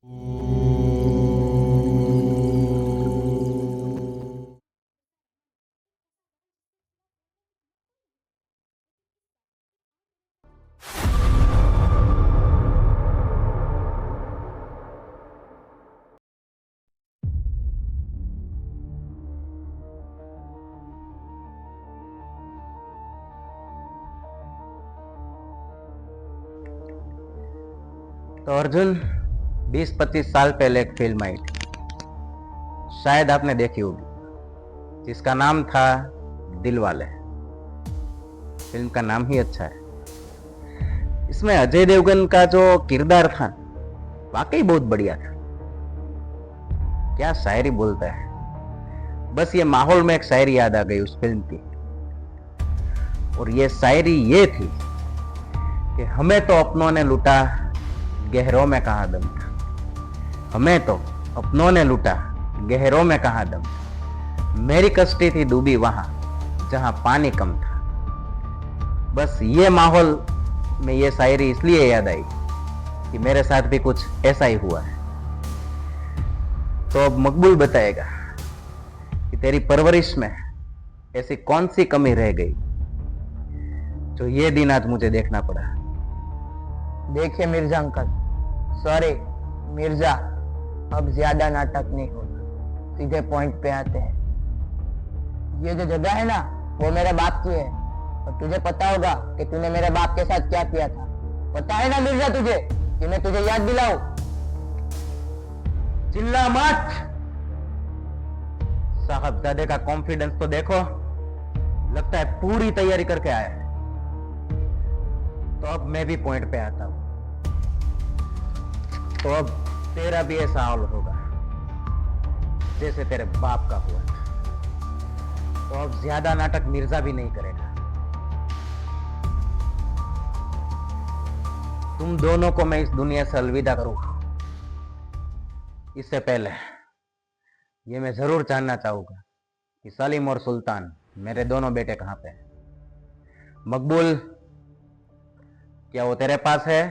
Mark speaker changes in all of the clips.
Speaker 1: तो अर्जुन, 20-25 साल पहले एक फिल्म आई थी, शायद आपने देखी होगी, जिसका नाम था दिलवाले। फिल्म का नाम ही अच्छा है। इसमें अजय देवगन का जो किरदार था वाकई बहुत बढ़िया था। क्या शायरी बोलता है। बस ये माहौल में एक शायरी याद आ गई उस फिल्म की, और ये शायरी ये थी कि हमें तो अपनों ने लूटा, गहरों में कहां दम था। हमें तो अपनों ने लूटा, गहरों में कहां दम था। मेरी कश्ती थी डूबी वहां जहां पानी कम था। बस ये माहौल में ये शायरी इसलिए याद आई कि मेरे साथ भी कुछ ऐसा ही हुआ है। तो अब मकबूल बताएगा कि तेरी परवरिश में ऐसी कौन सी कमी रह गई जो ये दिन आज मुझे देखना पड़ा।
Speaker 2: देखिए मिर्जा अंकल, सॉरी मिर्जा, अब ज्यादा नाटक नहीं होगा, सीधे पॉइंट पे आते हैं। ये जो जगह है ना, वो मेरे बाप की है, और तुझे पता होगा कि तूने मेरे बाप के साथ क्या किया था। पता है ना मिर्जा तुझे, कि मैं तुझे याद दिलाऊं?
Speaker 1: चिल्ला मत। साहबजादे का कॉन्फिडेंस तो देखो, लगता है पूरी तैयारी करके आया है। तो अब मैं भी पॉइंट पे आता हूं। तो अब तेरा भी ऐसा हाल होगा जैसे तेरे बाप का हुआ था। तो अब ज्यादा नाटक मिर्जा भी नहीं करेगा। तुम दोनों को मैं इस दुनिया से अलविदा करूं, इससे पहले ये मैं जरूर जानना चाहूंगा कि सलीम और सुल्तान, मेरे दोनों बेटे कहां पे हैं। मकबूल, क्या वो तेरे पास है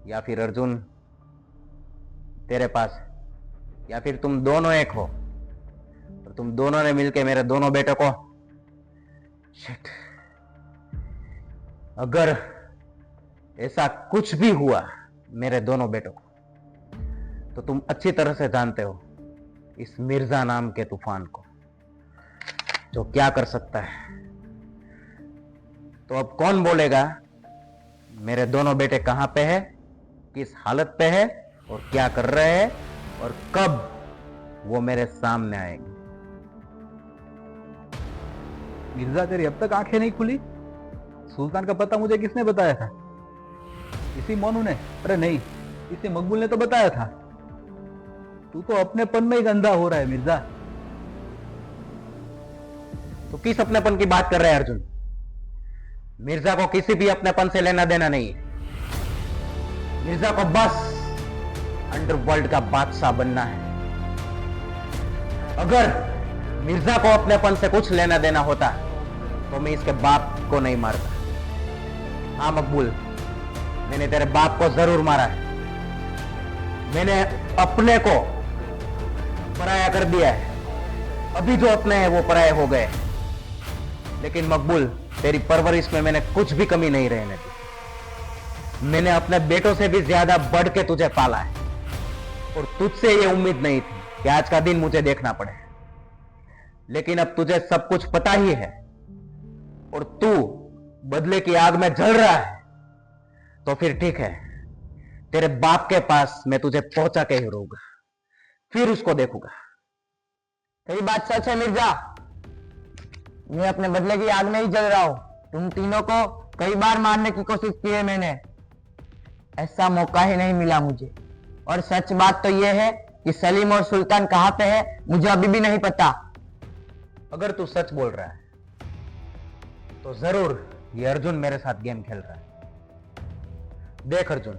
Speaker 1: या फिर अर्जुन तेरे पास है, या फिर तुम दोनों एक हो और तुम दोनों ने मिलकर मेरे दोनों बेटों को। शिट, अगर ऐसा कुछ भी हुआ मेरे दोनों बेटों को, तो तुम अच्छी तरह से जानते हो इस मिर्जा नाम के तूफान को, जो क्या कर सकता है। तो अब कौन बोलेगा मेरे दोनों बेटे कहां पे है, किस हालत पे है, और क्या कर रहे हैं, और कब वो मेरे सामने आएंगे।
Speaker 3: मिर्जा, तेरी अब तक आंखें नहीं खुली? सुल्तान का पता मुझे किसने बताया था? इसी मोनू ने? अरे नहीं, इसी मकबूल ने तो बताया था। तू तो अपनेपन में ही गंदा हो रहा है मिर्जा।
Speaker 1: तो किस अपनेपन की बात कर रहे हैं अर्जुन? मिर्जा को किसी भी अपनेपन से लेना देना नहीं है। मिर्जा को बस अंडरवर्ल्ड का बादशाह बनना है। अगर मिर्जा को अपनेपन से कुछ लेना देना होता तो मैं इसके बाप को नहीं मारता। हाँ मकबूल, मैंने तेरे बाप को जरूर मारा है। मैंने अपने को पराया कर दिया है। अभी जो अपने हैं वो पराये हो गए। लेकिन मकबूल, तेरी परवरिश में मैंने कुछ भी कमी नहीं रहने दी। मैंने अपने बेटों से भी ज्यादा बढ़ के तुझे पाला है, और तुझसे ये उम्मीद नहीं थी कि आज का दिन मुझे देखना पड़े। लेकिन अब तुझे सब कुछ पता ही है, और तू बदले की आग में जल रहा है। तो फिर ठीक है, तेरे बाप के पास मैं तुझे पहुंचा के ही रहूंगा, फिर उसको देखूंगा।
Speaker 2: तेरी बात सच है मिर्जा, मैं अपने बदले की आग में ही जल रहा हूं। तुम तीनों को कई बार मारने की कोशिश की है मैंने, ऐसा मौका ही नहीं मिला मुझे। और सच बात तो यह है कि सलीम और सुल्तान कहां पे है मुझे अभी भी नहीं पता।
Speaker 1: अगर तू सच बोल रहा है तो जरूर ये अर्जुन मेरे साथ गेम खेल रहा है। देख अर्जुन,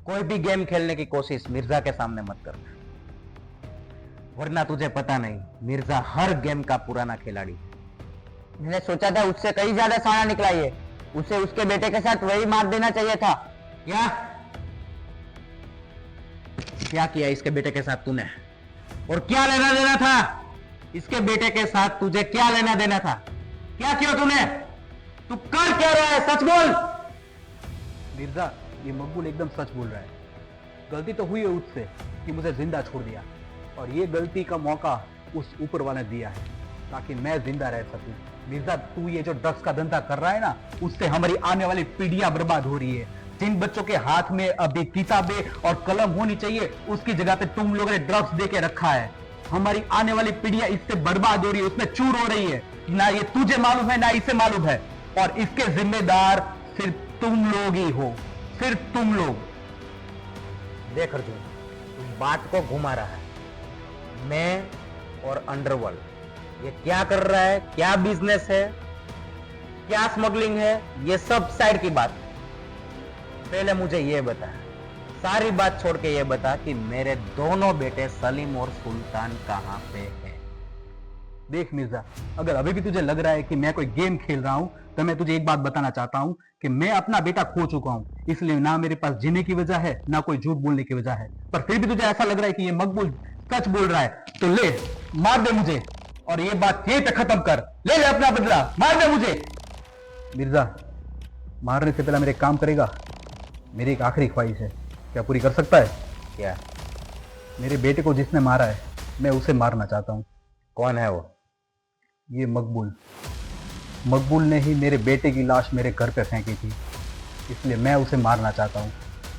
Speaker 1: कोई भी गेम खेलने की कोशिश मिर्जा के सामने मत करना, वरना तुझे पता नहीं मिर्जा हर गेम का पुराना खिलाड़ी है।
Speaker 2: मैंने सोचा था उससे कई ज्यादा सारा निकला ये, उसे उसके बेटे के साथ वही मार देना चाहिए था।
Speaker 1: क्या क्या किया इसके बेटे के साथ तूने? और क्या लेना देना था इसके बेटे के साथ? तुझे क्या लेना देना था? क्या किया तूने? तू कर क्या रहा है? सच बोल।
Speaker 3: मिर्जा, ये मकबूल एकदम सच बोल रहा है। गलती तो हुई है उससे कि मुझे जिंदा छोड़ दिया, और ये गलती का मौका उस ऊपर वाले ने दिया है ताकि मैं जिंदा रह सकूं। मिर्जा, तू ये जो ड्रग्स का धंधा कर रहा है ना, उससे हमारी आने वाली पीढ़ियां बर्बाद हो रही है। जिन बच्चों के हाथ में अभी किताबें और कलम होनी चाहिए, उसकी जगह पे तुम लोगों ने ड्रग्स दे के रखा है। हमारी आने वाली पीढ़ियां इससे बर्बाद हो रही है, उसमें चूर हो रही है। ना ये तुझे मालूम है ना इसे मालूम है, और इसके जिम्मेदार सिर्फ तुम लोग ही हो, सिर्फ तुम लोग।
Speaker 1: देख अर्जुन, तू बात को घुमा रहा है। मैं और अंडरवर्ल्ड ये क्या कर रहा है, क्या बिजनेस है, क्या स्मगलिंग है, ये सब साइड की बात। पहले मुझे ये बता, सारी बात छोड़ के ये बता कि मेरे दोनों बेटे सलीम और सुल्तान कहां पे हैं?
Speaker 3: देख मिर्जा, अगर अभी भी तुझे लग रहा है कि मैं कोई गेम खेल रहा हूं, तो मैं तुझे एक बात बताना चाहता हूं कि मैं अपना बेटा खो चुका हूं। इसलिए ना मेरे पास जीने की वजह है, ना कोई झूठ बोलने की वजह है। पर फिर भी तुझे ऐसा लग रहा है कि ये मकबूल सच बोल रहा है, तो ले, मार दे मुझे, और ये बात यहीं पे खत्म कर। ले ले अपना बदला, मार दे मुझे। मिर्जा, मारने से पहले मेरे एक काम करेगा? मेरी एक आखिरी ख्वाहिश है, क्या पूरी कर सकता है?
Speaker 1: क्या?
Speaker 3: मेरे बेटे को जिसने मारा है, मैं उसे मारना चाहता हूं।
Speaker 1: कौन है वो?
Speaker 3: ये मकबूल। मकबूल ने ही मेरे बेटे की लाश मेरे घर पे फेंकी थी, इसलिए मैं उसे मारना चाहता हूँ।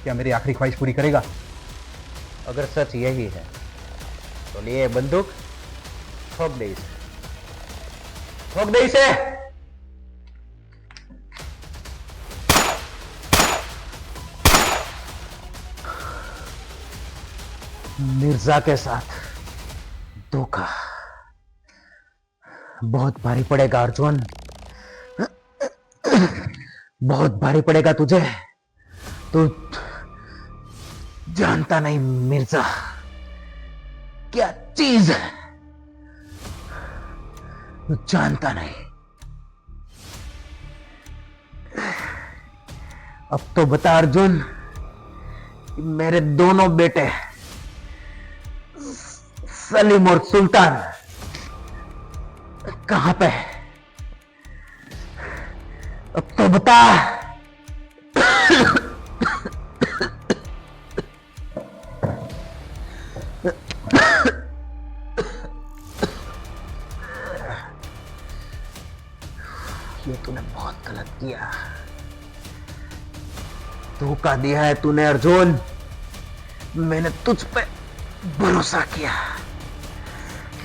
Speaker 3: क्या मेरी आखिरी ख्वाहिश पूरी करेगा?
Speaker 1: अगर सच यही है तो लिए बंदूक, ठोक दे इसे, ठोक दे इसे। मिर्जा के साथ धोखा बहुत भारी पड़ेगा अर्जुन, बहुत भारी पड़ेगा तुझे। तू जानता नहीं मिर्जा क्या चीज है, तू जानता नहीं। अब तो बता अर्जुन कि मेरे दोनों बेटे सलीम और सुल्तान कहां पे है? अब तो बता। ये तूने बहुत गलत किया, धोखा दिया है तूने अर्जुन। मैंने तुझ पे भरोसा किया,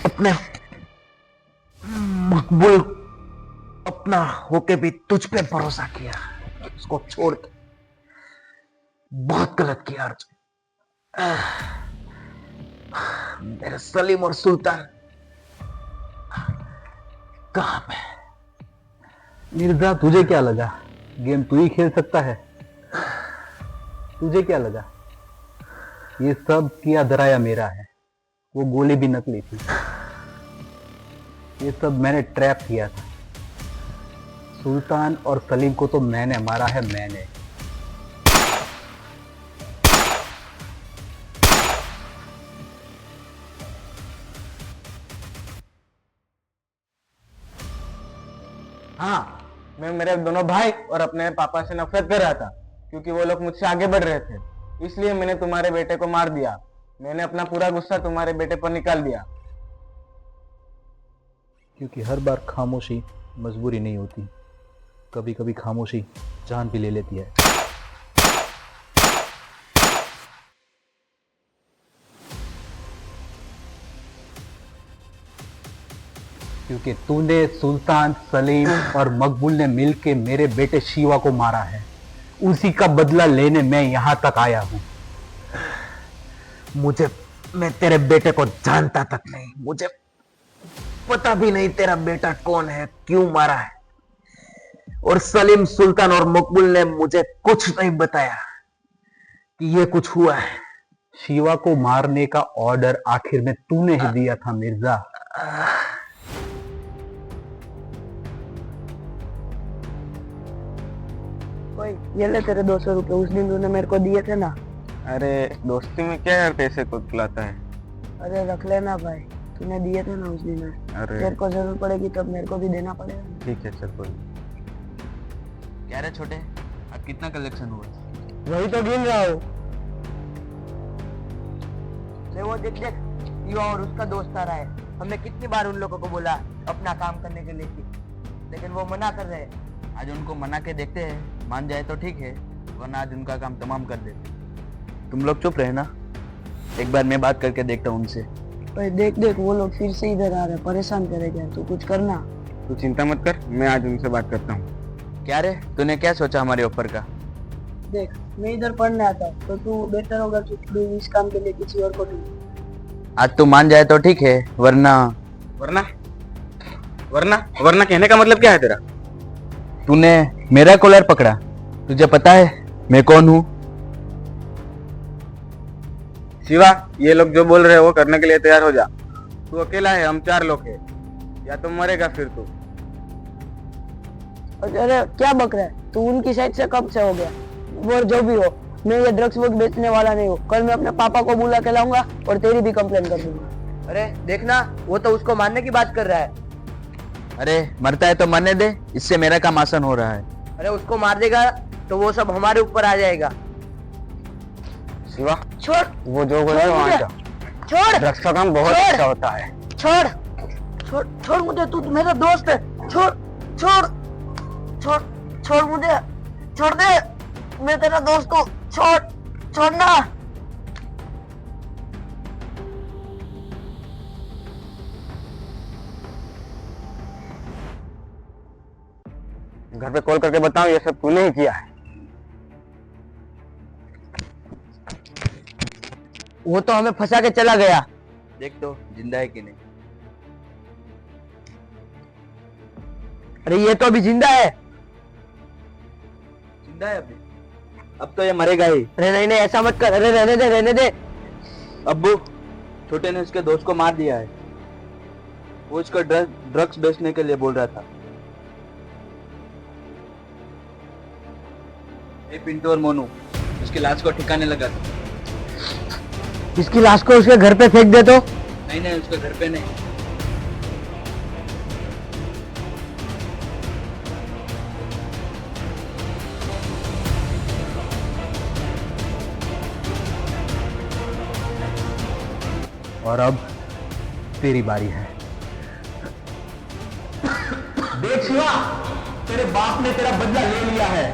Speaker 1: अपने मकबूल अपना होके भी तुझ पे भरोसा किया, उसको छोड़ के बहुत गलत किया अर्जुन। मेरे सलीम और सुल्तान कहां पे?
Speaker 3: मिर्जा, तुझे क्या लगा गेम तू ही खेल सकता है? तुझे क्या लगा ये सब किया धराया मेरा है? वो गोली भी नकली थी, ये सब मैंने ट्रैप किया था। सुल्तान और सलीम को तो मैंने मारा है, मैंने।
Speaker 2: हाँ, मैं मेरे दोनों भाई और अपने पापा से नफरत कर रहा था, क्योंकि वो लोग मुझसे आगे बढ़ रहे थे। इसलिए मैंने तुम्हारे बेटे को मार दिया। मैंने अपना पूरा गुस्सा तुम्हारे बेटे पर निकाल दिया।
Speaker 3: क्योंकि हर बार खामोशी मजबूरी नहीं होती, कभी कभी खामोशी जान भी ले लेती है। क्योंकि तूने, सुल्तान, सलीम और मकबूल ने मिलके मेरे बेटे शिवा को मारा है। उसी का बदला लेने मैं यहां तक आया हूं।
Speaker 1: मैं तेरे बेटे को जानता तक नहीं, मुझे पता भी नहीं तेरा बेटा कौन है, क्यों मारा है। और सलीम, सुल्तान और मकबूल ने मुझे कुछ नहीं बताया कि ये कुछ हुआ है।
Speaker 3: शिवा को मारने का ऑर्डर आखिर में तूने ही दिया था मिर्जा।
Speaker 2: ये ले तेरे 200 रुपए, उस दिन तूने मेरे को दिए थे ना,
Speaker 1: अरे दोस्ती में क्या यार पैसे को बुलाता है।
Speaker 2: अरे रख लेना भाई, तूने दिए थे ना उस दिन।
Speaker 1: अरे
Speaker 2: तेरे को जरूरत पड़ेगी तब मेरे को भी देना पड़ेगा।
Speaker 1: ठीक है चल कोई।
Speaker 3: क्या रे छोटे, अब कितना कलेक्शन हुआ?
Speaker 2: वही तो गिन रहा हूँ। ले वो देख देख, युवा और उसका दोस्त आ रहा है। हमने कितनी बार उन लोगों को बोला अपना काम करने के लिए, लेकिन वो मना कर रहे हैं।
Speaker 3: आज उनको मना के देखते हैं, मान जाए तो ठीक है, वरना आज उनका काम तमाम कर देते। तुम लोग चुप रहे ना, एक बार मैं बात करके देखता हूँ उनसे।
Speaker 2: भाई देख देख, वो लोग फिर से इधर आ रहे हैं, परेशान करेगा। तू कुछ करना।
Speaker 1: तू चिंता मत कर, मैं आज उनसे बात करता हूँ।
Speaker 3: क्या रे, तूने क्या सोचा हमारे ऑफर का?
Speaker 2: देख, मैं इधर पढ़ने आता हूँ, तो तू बेहतर होगा कि तू इस काम के लिए किसी और को ढूंढ।
Speaker 3: आज तू मान जाए तो ठीक है, वरना
Speaker 1: वरना वरना वरना कहने का मतलब क्या है तेरा?
Speaker 3: तूने मेरा कॉलर पकड़ा, तुझे पता है मैं कौन हूँ?
Speaker 1: शिवा, ये लोग जो बोल रहे हैं वो करने के लिए तैयार हो जा। तू अकेला है, हम 4 लोग हैं, या तो मरेगा फिर तू।
Speaker 2: अरे क्या बक रहा है तू? उनकी साइड से कब से हो गया? वो जो भी हो, मैं ये ड्रग्स वक्त बेचने वाला नहीं हूँ। कल मैं अपने पापा को बुला के लाऊंगा और तेरी भी कंप्लेन कर दूंगा। अरे देखना, वो तो उसको मारने की बात कर रहा है।
Speaker 3: अरे मरता है तो मरने दे, इससे मेरा काम आसान हो रहा है।
Speaker 2: अरे उसको मार देगा तो वो सब हमारे ऊपर आ जाएगा।
Speaker 1: शिवा,
Speaker 2: छोड़,
Speaker 1: वो जो बोल रहे
Speaker 2: छोड़
Speaker 1: वहाँ
Speaker 2: मुझे,
Speaker 1: जा।
Speaker 2: छोड़,
Speaker 1: ड्रग्स का काम बहुत
Speaker 2: छोड़।
Speaker 1: अच्छा होता है।
Speaker 2: छोड़, छोड़, छोड़ मुझे, तू मेरा दोस्त है। छोड़, छोड़, छोड़, छोड़ मुझे, छोड़ दे, मैं तेरा दोस्त हूँ। छोड़, छोड़ना।
Speaker 1: घर पे कॉल करके बताओ ये सब तूने ही किया है।
Speaker 2: वो तो हमें फंसा के चला गया।
Speaker 3: देख तो जिंदा है कि नहीं।
Speaker 2: अरे ये तो अभी जिंदा है।
Speaker 3: जिंदा है अभी? अब तो ये मरेगा ही।
Speaker 2: अरे नहीं नहीं, ऐसा मत कर। अरे रहने दे, रहने दे।
Speaker 3: अब्बू, छोटे ने उसके दोस्त को मार दिया है। वो इसका ड्रग्स बेचने के लिए बोल रहा था। ए पिंटू और मोनू, उसकी लाश को ठिकाने लगा दो।
Speaker 2: इसकी लाश को उसके घर पे फेंक दे तो?
Speaker 3: नहीं नहीं, उसके घर पे नहीं।
Speaker 1: और अब तेरी बारी है।
Speaker 2: देख शिवा, तेरे बाप ने तेरा बदला ले लिया है।